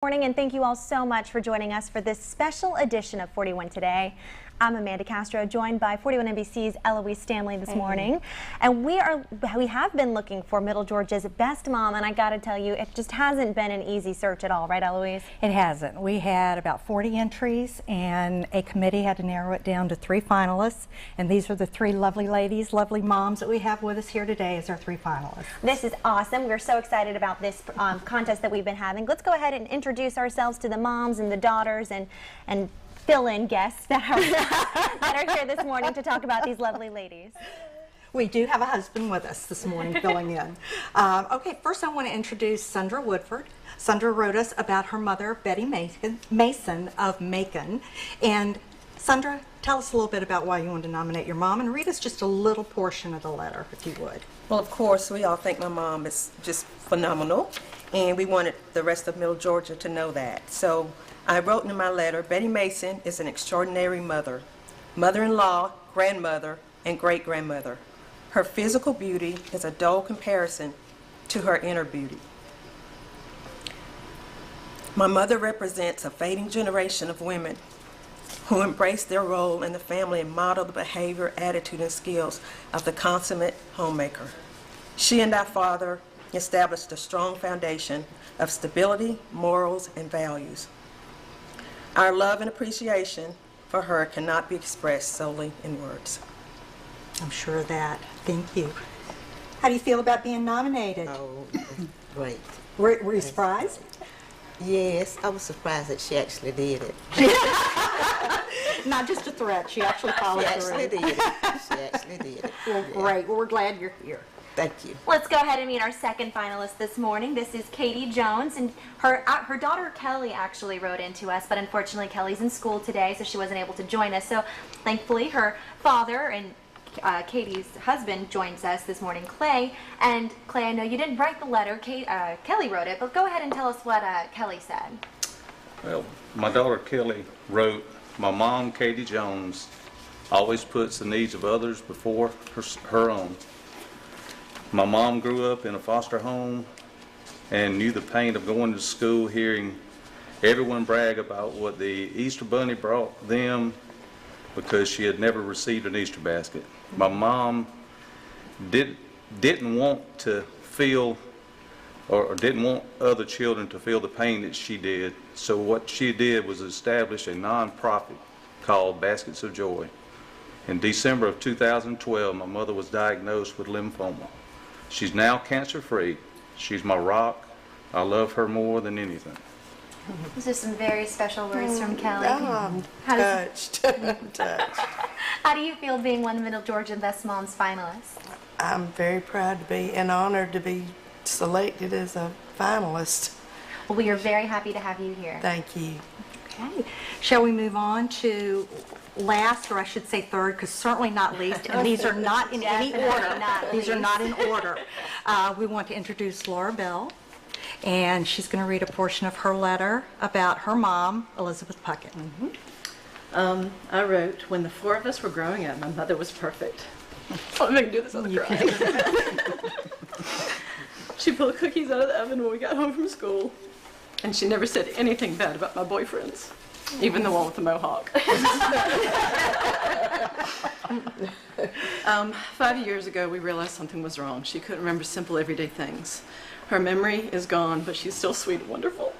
Morning, and thank you all so much for joining us for this special edition of 41 Today. I'm Amanda Castro, joined by 41 NBC's Eloise Stanley this morning, and we have been looking for Middle Georgia's best mom, and I got to tell you, it just hasn't been an easy search at all, right, Eloise? It hasn't. We had about 40 entries, and a committee had to narrow it down to 3 finalists, and these are the 3 lovely ladies, lovely moms that we have with us here today as our 3 finalists. This is awesome. We're so excited about this contest that we've been having. Let's go ahead and introduce ourselves to the moms and the daughters and fill-in guests that are here this morning to talk about these lovely ladies. We do have a husband with us this morning filling in. Okay, first I want to introduce Sandra Woodford. Sandra wrote us about her mother, Betty Mason of Macon. And Sandra, tell us a little bit about why you wanted to nominate your mom, and read us just a little portion of the letter, if you would. Well, of course, we all think my mom is just phenomenal, and we wanted the rest of Middle Georgia to know that. So I wrote in my letter, Betty Mason is an extraordinary mother, mother-in-law, grandmother, and great-grandmother. Her physical beauty is a dull comparison to her inner beauty. My mother represents a fading generation of women who embrace their role in the family and model the behavior, attitude, and skills of the consummate homemaker. She and our father established a strong foundation of stability, morals, and values. Our love and appreciation for her cannot be expressed solely in words. I'm sure of that. Thank you. How do you feel about being nominated? Oh, great. Were you surprised? Yes, I was surprised that she actually did it. Not just a threat, she actually followed She through. actually did it. She actually did it. Well, great. Well, we're glad you're here. Thank you. Let's go ahead and meet our second finalist this morning. This is Katie Jones, and her daughter Kelly actually wrote into us, but unfortunately Kelly's in school today, so she wasn't able to join us. So thankfully her father and Katie's husband joins us this morning, Clay. And Clay, I know you didn't write the letter, Kelly wrote it, but go ahead and tell us what Kelly said. Well, my daughter Kelly wrote, "My mom, Katie Jones, always puts the needs of others before her own. My mom grew up in a foster home and knew the pain of going to school, hearing everyone brag about what the Easter Bunny brought them because she had never received an Easter basket. My mom didn't want to feel or didn't want other children to feel the pain that she did, so what she did was establish a non-profit called Baskets of Joy. In December of 2012, my mother was diagnosed with lymphoma. She's now cancer-free. She's my rock. I love her more than anything." These are some very special words from Kelly. I'm touched. I'm touched. How do you feel being one of Middle Georgia Best Moms finalists? I'm very proud to be and honored to be selected as a finalist. Well, we are very happy to have you here. Thank you. Okay. Shall we move on to last, or I should say third, because certainly not least, and these are not in any order. These are not in order. We want to introduce Laura Bell, and she's going to read a portion of her letter about her mom, Elizabeth Puckett. I wrote, "When the 4 of us were growing up, my mother was perfect." I'm going to do this on the cry. She pulled cookies out of the oven when we got home from school, and she never said anything bad about my boyfriends, even the one with the mohawk. 5 years ago, we realized something was wrong. She couldn't remember simple, everyday things. Her memory is gone, but she's still sweet and wonderful.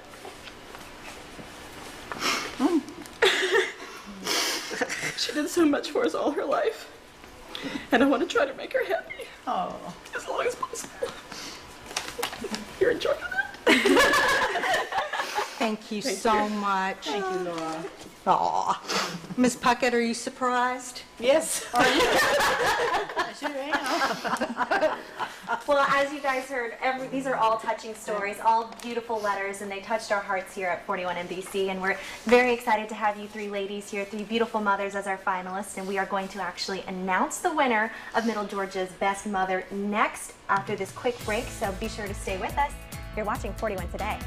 She did so much for us all her life, and I want to try to make her happy as long as possible. You're in charge of that. Thank you so much. Thank you, Laura. Aw. Ms. Puckett, are you surprised? Yes. Well, as you guys heard, these are all touching stories, all beautiful letters, and they touched our hearts here at 41 NBC, and we're very excited to have you 3 ladies here, 3 beautiful mothers as our finalists, and we are going to actually announce the winner of Middle Georgia's Best Mother next after this quick break, so be sure to stay with us. You're watching 41 Today.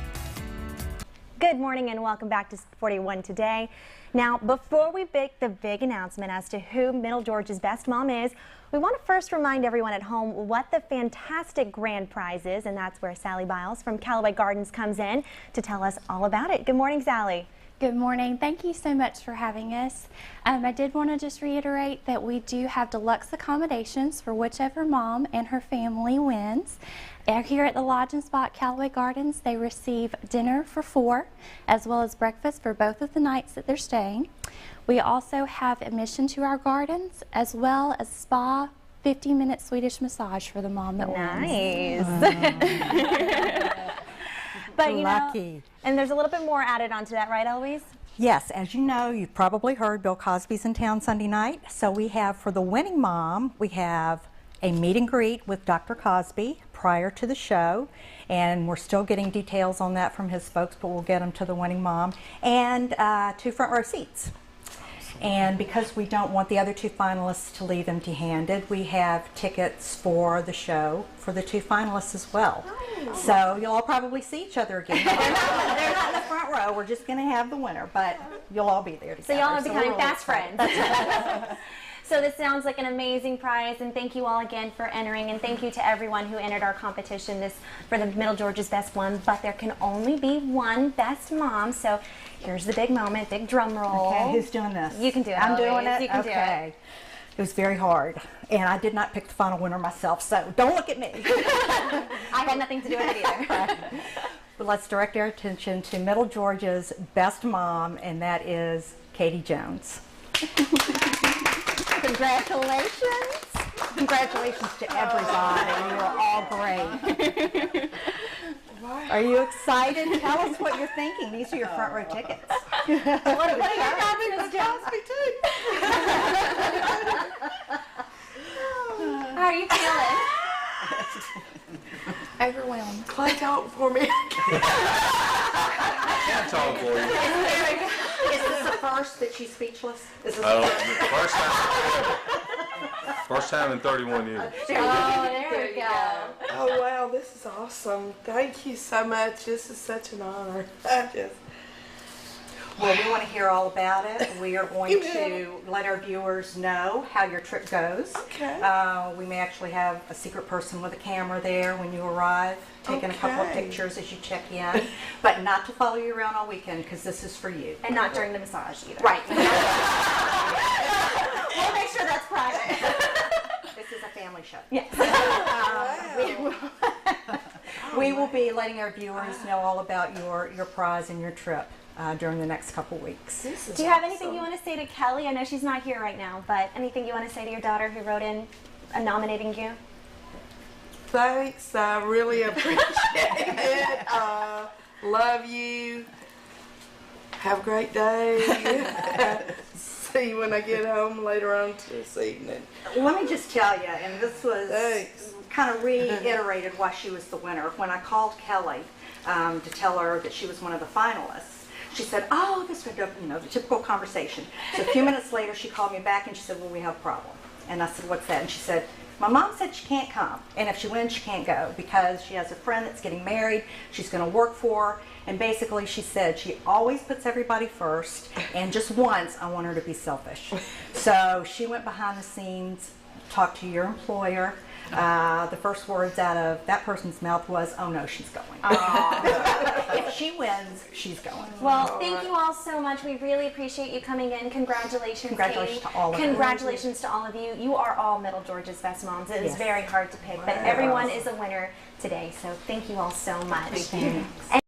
Good morning and welcome back to 41 Today. Now, before we make the big announcement as to who Middle Georgia's Best Mom is, We want to first remind everyone at home what the fantastic grand prize is, and that's where Sally Biles from Callaway Gardens comes in to tell us all about it. Good morning, Sally. Good morning. Thank you so much for having us. I did want to just reiterate that we do have deluxe accommodations for whichever mom and her family wins. Here at the Lodge and Spa at Callaway Gardens, they receive dinner for 4, as well as breakfast for both of the nights that they're staying. We also have admission to our gardens, as well as spa, 50-minute Swedish massage for the mom that wins. Nice. But you Lucky. know, and there's a little bit more added onto that, right, Eloise? Yes, as you know, you've probably heard Bill Cosby's in town Sunday night. So we have, for the winning mom, we have a meet and greet with Dr. Cosby prior to the show. And we're still getting details on that from his folks, but we'll get them to the winning mom. And 2 front row seats. And because we don't want the other 2 finalists to leave empty-handed, we have tickets for the show for the 2 finalists as well. So you'll all probably see each other again. They're not in the front row. We're just going to have the winner, but you'll all be there together. So y'all are becoming we're really fast excited. friends. So this sounds like an amazing prize, and thank you all again for entering, and thank you to everyone who entered our competition for the Middle Georgia's Best One, but there can only be one Best Mom, so here's the big moment, big drum roll. Okay, who's doing this? You can do it, I'm doing Eloise. it? You can okay. It was very hard, and I did not pick the final winner myself, so don't look at me. I had nothing to do with it either. But let's direct our attention to Middle Georgia's Best Mom, and that is Katie Jones. Congratulations. Congratulations to everybody. You're all great. Are you excited? Tell us what you're thinking. These are your front row tickets. What are your thoughts, Cosby too. How are you feeling? Overwhelmed. Clay, talk for me. Can't talk for you. Is this the first that she's speechless? Is this First time in 31 years. Oh, there we go. Oh wow, this is awesome. Thank you so much. This is such an honor. Well, we want to hear all about it. We are going to let our viewers know how your trip goes. Okay. We may actually have a secret person with a camera there when you arrive, taking a couple of Okay. pictures as you check in, but not to follow you around all weekend because this is for you. And not during the massage either. Right. We'll make sure that's private. This is a family show. Yes. We will be letting our viewers know all about your prize and your trip during the next couple weeks. Do you have anything you want to say to Kelly? I know she's not here right now, but anything you want to say to your daughter who wrote in nominating you? Thanks. I really appreciate it. Love you. Have a great day. See you when I get home later on this evening. Let me just tell you, and this was Thanks. kind of reiterated why she was the winner. When I called Kelly to tell her that she was one of the finalists, she said, "Oh, this was, the typical conversation." So a few minutes later, she called me back and she said, "Well, we have a problem." And I said, "What's that?" And she said, "My mom said she can't come, and if she wins, she can't go because she has a friend that's getting married. She's going to work for her." And basically, she said she always puts everybody first, and just once, I want her to be selfish. So she went behind the scenes, talked to your employer. The first words out of that person's mouth was, "Oh no, she's going." If she wins, she's going. Well, thank you all so much. We really appreciate you coming in. Congratulations, Congratulations Katie. to all of you. Congratulations to all of you. You are all Middle Georgia's Best Moms. It is Yes. very hard to pick, but everyone is a winner today. So thank you all so much. Thank you.